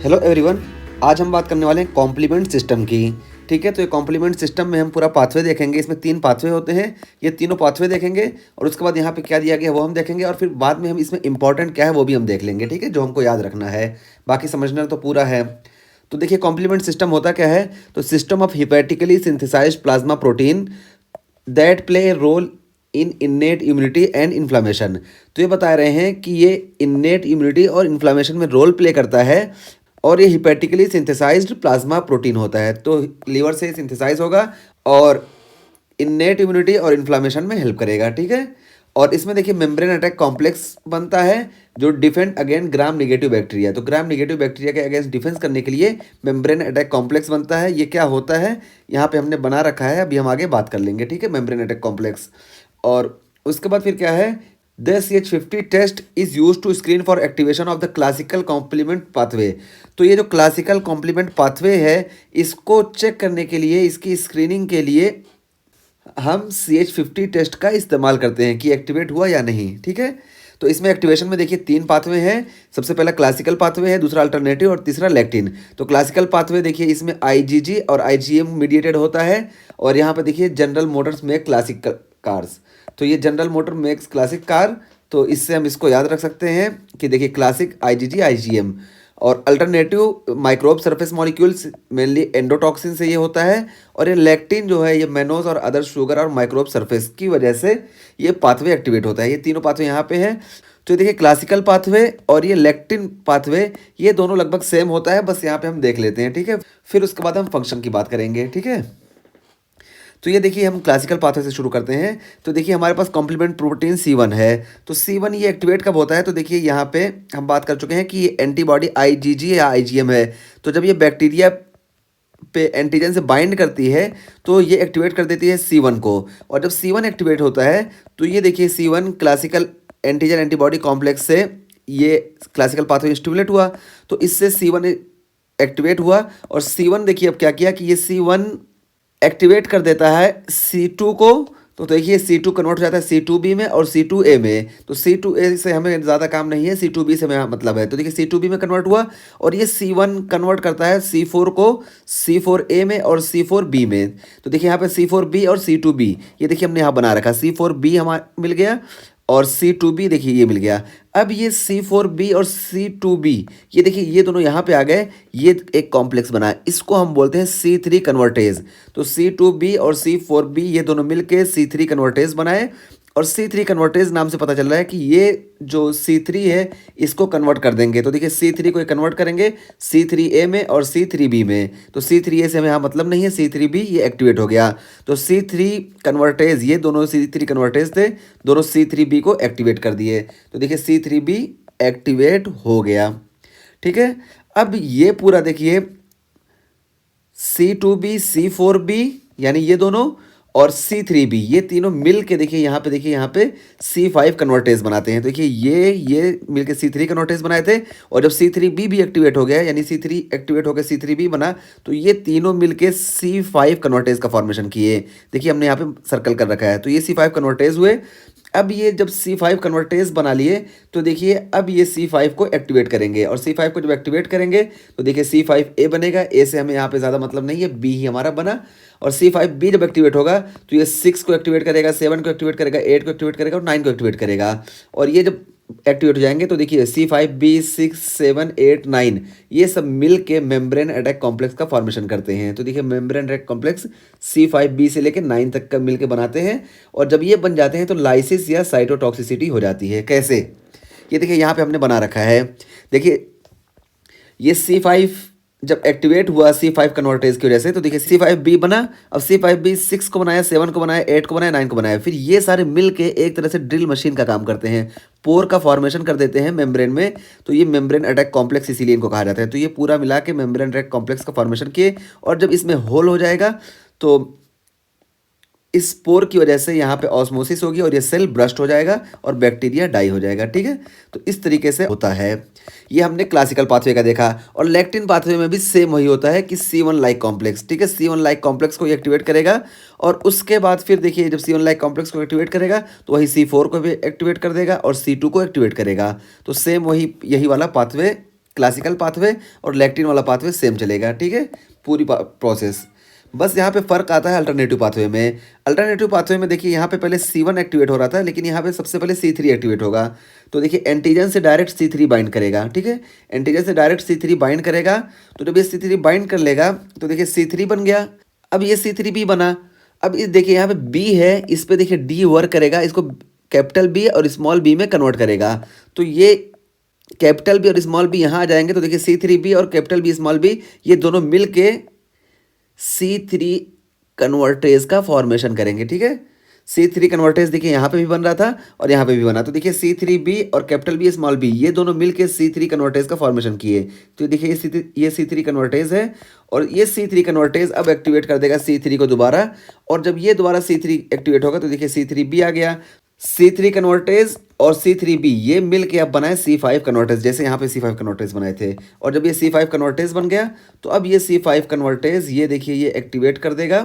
Hello everyone. आज हम बात करने वाले हैं कॉम्प्लीमेंट सिस्टम की। ठीक है, तो ये कॉम्प्लीमेंट सिस्टम में हम पूरा पाथवे देखेंगे। इसमें 3 पाथवे होते हैं, ये तीनों पाथवे देखेंगे और उसके बाद यहाँ पे क्या दिया गया है वो हम देखेंगे और फिर बाद में हम इसमें इंपॉर्टेंट क्या है वो भी हम देख लेंगे। ठीक है, जो हमको याद रखना है, बाकी समझना तो पूरा है। तो देखिए कॉम्प्लीमेंट सिस्टम होता क्या है, तो system of hepatically synthesised plasma protein that play a role in innate immunity and inflammation. तो ये बता रहे हैं कि ये इन्नेट इम्यूनिटी और इन्फ्लामेशन में रोल प्ले करता है और ये हिपैटिकली सिंथेसाइज्ड प्लाज्मा प्रोटीन होता है। तो लीवर से सिंथेसाइज होगा और इन्नेट इम्यूनिटी और इन्फ्लामेशन में हेल्प करेगा। ठीक है, और इसमें देखिए मेम्ब्रेन अटैक कॉम्प्लेक्स बनता है जो defend against gram negative bacteria. तो ग्राम नेगेटिव बैक्टीरिया के अगेंस्ट डिफेंस करने के लिए मेम्ब्रेन अटैक कॉम्प्लेक्स बनता है। ये क्या होता है यहाँ पे हमने बना रखा है, अभी हम आगे बात कर लेंगे। ठीक है, मेम्ब्रेन अटैक कॉम्प्लेक्स। और उसके बाद फिर क्या है, the CH50 test is use to screen for activation of the classical complement pathway. तो ये जो क्लासिकल कॉम्प्लीमेंट पाथवे है इसको चेक करने के लिए, इसकी स्क्रीनिंग के लिए हम CH50 टेस्ट का इस्तेमाल करते हैं कि एक्टिवेट हुआ या नहीं। ठीक है, तो इसमें एक्टिवेशन में देखिए 3 पाथवे हैं। सबसे पहला क्लासिकल पाथवे है, दूसरा अल्टरनेटिव और तीसरा लैक्टिन। तो क्लासिकल पाथवे देखिए इसमें IgG और IgM मीडिएटेड होता है और यहाँ पे देखिए general Motors make classic cars. तो ये general motor makes classic car, तो इससे हम इसको याद रख सकते हैं कि देखिए क्लासिक IgG IgM। और alternative microbe surface molecules mainly endotoxin से ये होता है और ये लैक्टिन जो है ये मेनोज और अदर शुगर और माइक्रोब सरफेस की वजह से ये पाथवे एक्टिवेट होता है। ये तीनों पाथवे यहाँ पे हैं। तो देखिए क्लासिकल पाथवे और ये लैक्टिन पाथवे ये दोनों लगभग सेम होता है, बस यहाँ पे हम देख लेते हैं। ठीक है, फिर उसके बाद हम फंक्शन की बात करेंगे। ठीक है, तो ये देखिए हम क्लासिकल पाथवे से शुरू करते हैं। तो देखिए हमारे पास कॉम्प्लीमेंट प्रोटीन C1 है। तो C1 ये एक्टिवेट कब होता है, तो देखिए यहाँ पे हम बात कर चुके हैं कि ये एंटीबॉडी IgG या IgM है। तो जब ये बैक्टीरिया पे एंटीजन से बाइंड करती है तो ये एक्टिवेट कर देती है C1 को। और जब C1 एक्टिवेट होता है तो ये देखिए C1 classical antigen antibody complex से ये क्लासिकल पाथवे स्टिमुलेट हुआ, तो इससे C1 एक्टिवेट हुआ। और C1 देखिए अब क्या किया कि ये C1 एक्टिवेट कर देता है C2 को। तो देखिए C2 कन्वर्ट हो जाता है C2b में और C2a में। तो C2a से हमें ज़्यादा काम नहीं है, C2b से हमें मतलब है। तो देखिए C2b में कन्वर्ट हुआ और ये C1 कन्वर्ट करता है C4 को C4a में और C4b में। तो देखिए यहाँ पे C4b और C2b ये देखिए हमने यहाँ बना रखा, C4b हमारा मिल गया और C2b देखिए ये मिल गया। अब ये C4b और C2b ये देखिए ये दोनों यहाँ पे आ गए, ये एक कॉम्प्लेक्स बना है, इसको हम बोलते हैं C3 कन्वर्टेज। तो C2b और C4b ये दोनों मिलके C3 कन्वर्टेज बनाए और C3 कन्वर्टेज नाम से पता चल रहा है कि ये जो C3 है इसको कन्वर्ट कर देंगे। तो देखिए C3 को कन्वर्ट करेंगे C3a में और C3b में। तो C3a से हमें यहाँ मतलब नहीं है, C3b ये एक्टिवेट हो गया। तो C3 कन्वर्टेज ये दोनों C3 कन्वर्टेज थे, दोनों C3b को एक्टिवेट कर दिए। तो देखिए C3b एक्टिवेट हो गया। ठीक है, अब ये पूरा देखिए C2b C4b यानी ये दोनों और C3b ये तीनों मिल के देखिए यहाँ पे C5 कन्वर्टेज बनाते हैं। देखिए ये मिल के C3 कन्वर्टेज बनाए थे और जब C3b भी एक्टिवेट हो गया यानी C3 एक्टिवेट हो गया C3b बना, तो ये तीनों मिल के C5 कन्वर्टेज का फॉर्मेशन किए। देखिए हमने यहाँ पे सर्कल कर रखा है। तो ये C5 कन्वर्टेज हुए। अब ये जब C5 कन्वर्टेज बना लिए तो देखिए अब ये C5 को एक्टिवेट करेंगे और C5 को जब एक्टिवेट करेंगे तो देखिए C5a बनेगा। A से हमें यहाँ पे ज़्यादा मतलब नहीं है, B ही हमारा बना। और C5b जब एक्टिवेट होगा तो ये 6 को एक्टिवेट करेगा, 7 को एक्टिवेट करेगा, 8 को एक्टिवेट करेगा और 9 को एक्टिवेट करेगा। और ये जब एक्टिवेट हो जाएंगे तो देखिए C5b 6 7 8 9 ये सब मिल के मेम्ब्रेन अटैक कॉम्प्लेक्स का फॉर्मेशन करते हैं। तो देखिए मेम्ब्रेन अटैक कॉम्प्लेक्स C5b से लेकर 9 तक का मिल के बनाते हैं और जब ये बन जाते हैं तो लाइसिस या साइटोटॉक्सिसिटी हो जाती है। कैसे, ये देखिए यहाँ पे हमने बना रखा है। देखिए ये C5 जब एक्टिवेट हुआ C5 कन्वर्टेज की वजह से तो देखिए C5b बना। अब C5b 6 को बनाया, 7 को बनाया, 8 को बनाया, 9 को बनाया। फिर ये सारे मिल के एक तरह से ड्रिल मशीन का काम करते हैं, पोर का फॉर्मेशन कर देते हैं मेम्ब्रेन में। तो ये मेम्ब्रेन अटैक कॉम्प्लेक्स इसीलिए इनको कहा जाता है। तो ये पूरा मिला के मेम्ब्रेन अटैक कॉम्प्लेक्स का फॉर्मेशन किए और जब इसमें होल हो जाएगा तो इस पोर की वजह से यहाँ पे ऑस्मोसिस होगी और ये सेल ब्रस्ट हो जाएगा और बैक्टीरिया डाई हो जाएगा। ठीक है, तो इस तरीके से होता है। ये हमने क्लासिकल पाथवे का देखा। और लैक्टिन पाथवे में भी सेम वही होता है कि C1 लाइक कॉम्प्लेक्स। ठीक है, C1 लाइक कॉम्प्लेक्स को एक्टिवेट करेगा और उसके बाद फिर देखिए जब C1 लाइक कॉम्प्लेक्स को एक्टिवेट करेगा तो वही C4 को भी एक्टिवेट कर देगा और C2 को एक्टिवेट करेगा। तो सेम वही यही वाला पाथवे क्लासिकल पाथवे और लैक्टिन वाला पाथवे सेम चलेगा, ठीक है, पूरी प्रोसेस। बस यहाँ पे फ़र्क आता है अल्टरनेटिव पाथवे में। अल्टरनेटिव पाथवे में देखिए यहाँ पे पहले C1 एक्टिवेट हो रहा था, लेकिन यहाँ पे सबसे पहले C3 एक्टिवेट होगा। तो देखिए एंटीजन से डायरेक्ट C3 बाइंड करेगा, ठीक है, एंटीजन से डायरेक्ट C3 बाइंड करेगा। तो जब ये C3 बाइंड कर लेगा तो देखिए C3 बन गया। अब ये C3B बना। अब इस देखिए यहाँ पे B है, इस पे देखिए D वर्क करेगा, इसको कैपिटल B और स्मॉल b में कन्वर्ट करेगा। तो ये कैपिटल B और स्मॉल b यहाँ आ जाएंगे। तो देखिए C3B और कैपिटल B स्मॉल b ये दोनों मिल के C3 कन्वर्टेज का फॉर्मेशन करेंगे, ठीक है। C3 कन्वर्टेज देखिए यहाँ पे भी बन रहा था और यहाँ पे भी बना। तो देखिए C3B और कैपिटल B स्मॉल b ये दोनों मिलके C3 कन्वर्टेज का फॉर्मेशन किए। तो देखिए ये C3 कन्वर्टेज है और ये C3 कन्वर्टेज अब एक्टिवेट कर देगा C3 को दोबारा। और जब ये दोबारा C3 एक्टिवेट होगा तो देखिए C3B आ गया। C3 कन्वर्टेज और C3B ये मिल के अब बनाए C5 कन्वर्टेज, जैसे यहाँ पे C5 कन्वर्टेज बनाए थे। और जब ये C5 कन्वर्टेज बन गया तो अब ये C5 कन्वर्टेज ये देखिए ये एक्टिवेट कर देगा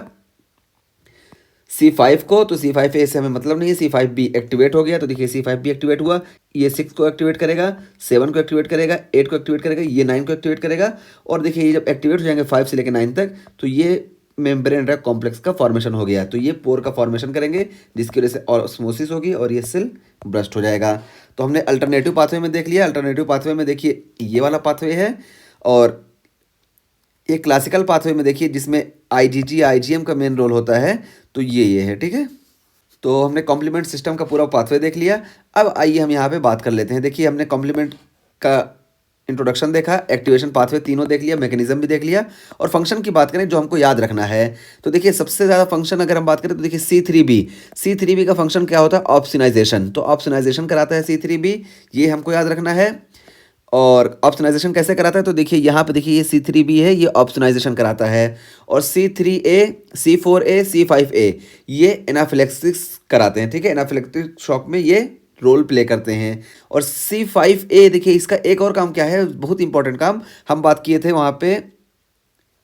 C5 को। तो C5A से हमें मतलब नहीं है, C5B एक्टिवेट हो गया। तो देखिए C5B एक्टिवेट हुआ, ये 6 को एक्टिवेट करेगा, 7 को एक्टिवेट करेगा, 8 को एक्टिवेट करेगा, ये 9 को एक्टिवेट करेगा। और देखिए ये जब एक्टिवेट हो जाएंगे 5 से लेकर 9 तक तो ये मेम्ब्रेन अटैक कॉम्प्लेक्स का फॉर्मेशन हो गया। तो ये पोर का फॉर्मेशन करेंगे जिसकी वजह से ऑस्मोसिस होगी और ये सेल ब्रस्ट हो जाएगा। तो हमने अल्टरनेटिव पाथवे में देख लिया। अल्टरनेटिव पाथवे में देखिए ये वाला पाथवे है और ये क्लासिकल पाथवे में देखिए जिसमें IgG IgM का मेन रोल होता है। तो ये है, ठीक है। तो हमने कॉम्प्लीमेंट सिस्टम का पूरा पाथवे देख लिया। अब आइए हम यहाँ पे बात कर लेते हैं। देखिए हमने कॉम्प्लीमेंट का इंट्रोडक्शन देखा, एक्टिवेशन पाथवे तीनों देख लिया, मैकेनिज्म भी देख लिया। और फंक्शन की बात करें जो हमको याद रखना है तो देखिए सबसे ज़्यादा फंक्शन अगर हम बात करें तो देखिए C3B का फंक्शन क्या होता है, ऑप्शनाइजेशन। तो ऑप्शनाइजेशन कराता है C3B, ये हमको याद रखना है। और ऑप्शनाइजेशन कैसे कराता है तो देखिए यहाँ पे देखिए ये C3B है, ये ऑप्शनाइजेशन कराता है। और C3A C4A C5A ये एनाफिलेक्सिस कराते हैं, ठीक है, एनाफिलेक्टिक शॉक में ये रोल प्ले करते हैं। और C5A देखिए इसका एक और काम क्या है, बहुत इंपॉर्टेंट काम हम बात किए थे वहाँ पे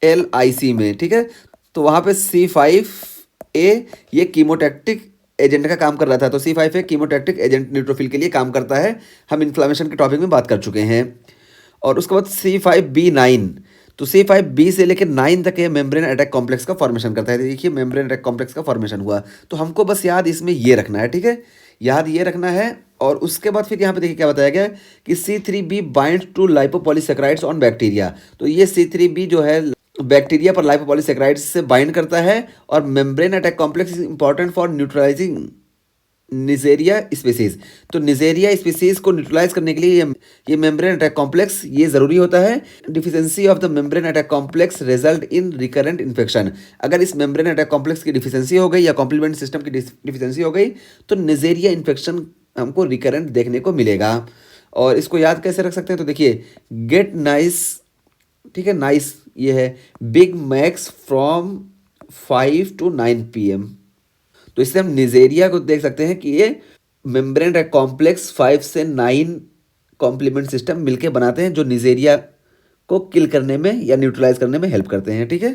LIC में, ठीक है। तो वहाँ पे C5A ये कीमोटैक्टिक एजेंट का काम कर रहा था। तो C5A कीमोटैक्टिक एजेंट न्यूट्रोफिल के लिए काम करता है, हम इन्फ्लामेशन के टॉपिक में बात कर चुके हैं। और उसके बाद C5B9, तो C5B से लेकर 9 तक ये मेम्ब्रेन अटैक कॉम्प्लेक्स का फॉर्मेशन करता है। देखिए मेम्ब्रेन अटैक कॉम्प्लेक्स का फॉर्मेशन हुआ। तो हमको बस याद इसमें ये रखना है, ठीक है, याद ये रखना है। और उसके बाद फिर यहाँ पे देखिए क्या बताया गया है कि C3B bind to lipopolysaccharides on bacteria. तो ये C3B जो है बैक्टीरिया पर लाइपोपॉलीसेकेराइड्स से बाइंड करता है। और membrane attack complex is important for neutralising निजेरिया species. तो निजेरिया स्पीसीज को न्यूट्रलाइज करने के लिए ये मेम्ब्रेन अटैक कॉम्प्लेक्स ये ज़रूरी होता है। Deficiency of the membrane attack complex result in recurrent infection. अगर इस मेम्ब्रेन अटैक कॉम्प्लेक्स की डिफिशियंसी हो गई या कॉम्प्लीमेंट सिस्टम की डिफिशियंसी हो गई तो निजेरिया इन्फेक्शन हमको रिकरेंट देखने को मिलेगा। और इसको याद कैसे रख सकते हैं तो देखिए गेट नाइस, ठीक है, नाइस ये है big max from 5 to 9 PM। तो इससे हम निजेरिया को देख सकते हैं कि ये मेम्ब्रेन अटैक कॉम्प्लेक्स 5 से 9 कॉम्प्लीमेंट सिस्टम मिलके बनाते हैं जो निजेरिया को किल करने में या न्यूट्रलाइज करने में हेल्प करते हैं, ठीक है।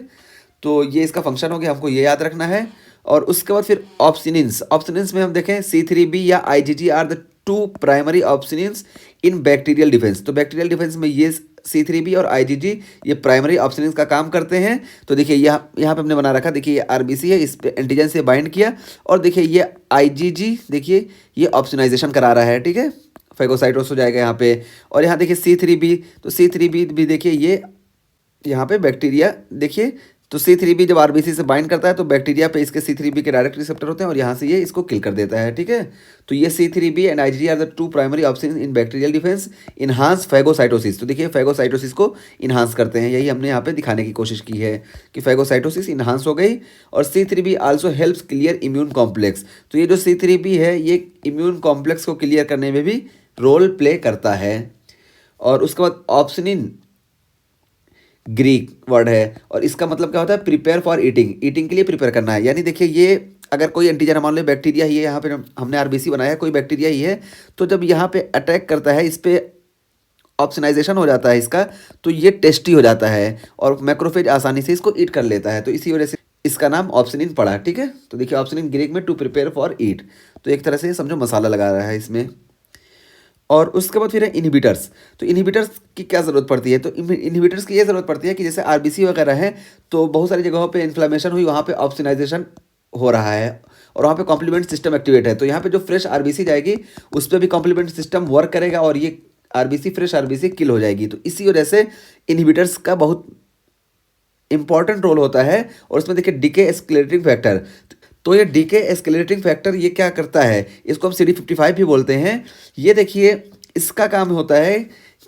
तो ये इसका फंक्शन हो गया, हमको ये याद रखना है। और उसके बाद फिर ऑप्शनिन्स में हम देखें C3B या IgG are the 2 primary opsonins in bacterial defence. तो बैक्टीरियल डिफेंस में ये C3B और IgG ये प्राइमरी ऑप्शनिन्स का काम करते हैं। तो देखिए यहाँ पे हमने बना रखा, देखिए ये RBC है, इस पे एंटीजन से बाइंड किया। और देखिए ये IgG देखिए ये ऑप्शनाइजेशन करा रहा है, ठीक है, फेगोसाइटोस हो जाएगा यहाँ पे। और यहाँ देखिए C3B, तो C3B भी देखिए ये यहाँ पे बैक्टीरिया देखिए। तो C3B जब RBC से बाइंड करता है तो बैक्टीरिया पे इसके C3B के डायरेक्ट रिसेप्टर होते हैं और यहाँ से ये इसको किल कर देता है, ठीक है। तो ये C3B and IgG are the 2 primary option in bacterial defence enhance phagocytosis. तो देखिए फेगोसाइटोसिस को इनहांस करते हैं, यही हमने यहाँ पे दिखाने की कोशिश की है कि फेगोसाइटोसिस इनहांस हो गई। और C3B also helps clear immune complex. तो ये जो C3B है ये इम्यून कॉम्प्लेक्स को क्लियर करने में भी रोल प्ले करता है। और उसके बाद ऑप्शनिन ग्रीक वर्ड है और इसका मतलब क्या होता है, प्रिपेयर फॉर ईटिंग, ईटिंग के लिए प्रिपेयर करना है। यानी देखिए ये अगर कोई एंटीजन मान लो बैक्टीरिया ही है, यहाँ पे हमने RBC बनाया है, कोई बैक्टीरिया ही है, तो जब यहाँ पे अटैक करता है, इस पे ऑप्शनाइजेशन हो जाता है इसका, तो ये टेस्टी हो जाता है और मैक्रोफेज आसानी से इसको ईट कर लेता है। तो इसी वजह से इसका नाम ऑप्शनिन पड़ा, ठीक है। तो देखिए ऑप्शनिन ग्रीक में टू प्रिपेयर फॉर ईट, तो एक तरह से समझो मसाला लगा रहा है इसमें। और उसके बाद फिर है इनहिबिटर्स। तो इनहिबिटर्स की क्या ज़रूरत पड़ती है? तो इनहिबिटर्स की ये ज़रूरत पड़ती है कि जैसे आरबीसी वगैरह है, तो बहुत सारी जगहों पे इन्फ्लेमेशन हुई, वहाँ पे ऑप्सोनाइजेशन हो रहा है और वहाँ पे कॉम्प्लीमेंट सिस्टम एक्टिवेट है। तो यहाँ पे जो फ्रेश आरबीसी जाएगी उस पर भी कॉम्प्लीमेंट सिस्टम वर्क करेगा और ये आरबीसी फ्रेश आरबीसी किल हो जाएगी। तो इसी वजह से इनहिबिटर्स का बहुत इंपॉर्टेंट रोल होता है। और उसमें देखिए डीके एस्केलेटिंग फैक्टर, तो ये डीके एस्केलेटिंग फैक्टर ये क्या करता है, इसको हम CD55 भी बोलते हैं। ये देखिए इसका काम होता है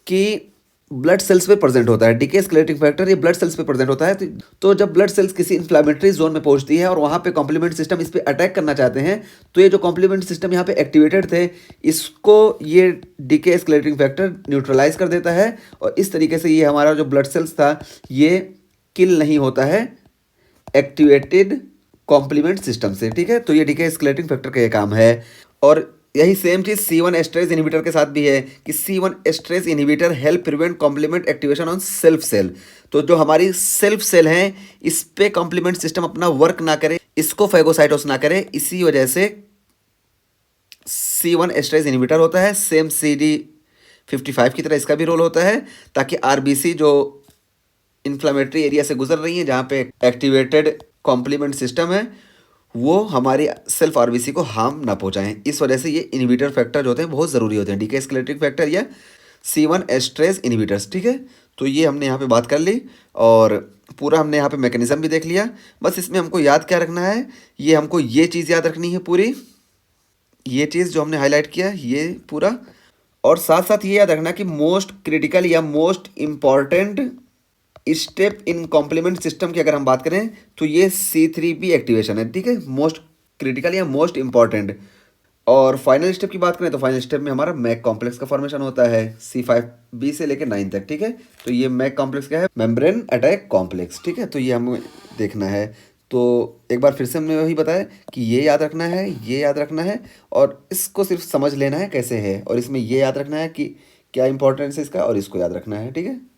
कि ब्लड सेल्स पे प्रेजेंट होता है। डीके एस्केलेटिंग फैक्टर ये ब्लड सेल्स पे प्रेजेंट होता है। तो जब ब्लड सेल्स किसी इन्फ्लामेटरी जोन में पहुंचती है और वहाँ पे कॉम्प्लीमेंट सिस्टम इस पे अटैक करना चाहते हैं, तो ये जो कॉम्प्लीमेंट सिस्टम यहाँ पे एक्टिवेटेड थे, इसको ये डीके एस्केलेटिंग फैक्टर न्यूट्रलाइज कर देता है और इस तरीके से ये हमारा जो ब्लड सेल्स था ये किल नहीं होता है एक्टिवेटेड कॉम्प्लीमेंट सिस्टम से। ठीक है, तो ये डीके एस्केलेटिंग फैक्टर का ये काम है। और यही सेम चीज़ C1 एस्ट्रेज इनहिबिटर के साथ भी है कि C1 esterase inhibitor help prevent complement activation on self cell. तो जो हमारी सेल्फ सेल हैं इस पे कॉम्प्लीमेंट सिस्टम अपना वर्क ना करे, इसको फैगोसाइटोस ना करे, इसी वजह से C1 एस्ट्रेज इनहिबिटर होता है। सेम CD55 की तरह इसका भी रोल होता है, ताकि आरबीसी जो इन्फ्लामेटरी एरिया से गुजर रही है जहाँ पे एक्टिवेटेड कॉम्प्लीमेंट सिस्टम है वो हमारी सेल्फ आरबीसी को हार्म ना पहुँचाएं। इस वजह से ये इनहिबिटर फैक्टर जो होते हैं बहुत ज़रूरी होते हैं, डीके एस्केलेटिंग फैक्टर या C1 एस्ट्रेज इनहिबिटर्स। ठीक है, तो ये हमने यहाँ पे बात कर ली और पूरा हमने यहाँ पे मैकेनिज्म भी देख लिया। बस इसमें हमको याद क्या रखना है, ये हमको ये चीज़ याद रखनी है पूरी, ये चीज़ जो हमने हाईलाइट किया ये पूरा। और साथ साथ ये याद रखना कि मोस्ट क्रिटिकल या most important step in complement system की अगर हम बात करें तो ये C3b एक्टिवेशन है। ठीक है, मोस्ट क्रिटिकल या मोस्ट इंपॉर्टेंट। और फाइनल स्टेप की बात करें तो फाइनल स्टेप में हमारा मैक कॉम्प्लेक्स का फॉर्मेशन होता है C5b से लेकर 9 तक। ठीक है, तो ये मैक कॉम्प्लेक्स क्या है, मेम्ब्रेन अटैक कॉम्प्लेक्स। ठीक है, तो ये हमें देखना है। तो एक बार फिर से हमने वही बताया कि ये याद रखना है, ये याद रखना है और इसको सिर्फ समझ लेना है कैसे है, और इसमें ये याद रखना है कि क्या इंपॉर्टेंस है इसका और इसको याद रखना है। ठीक है।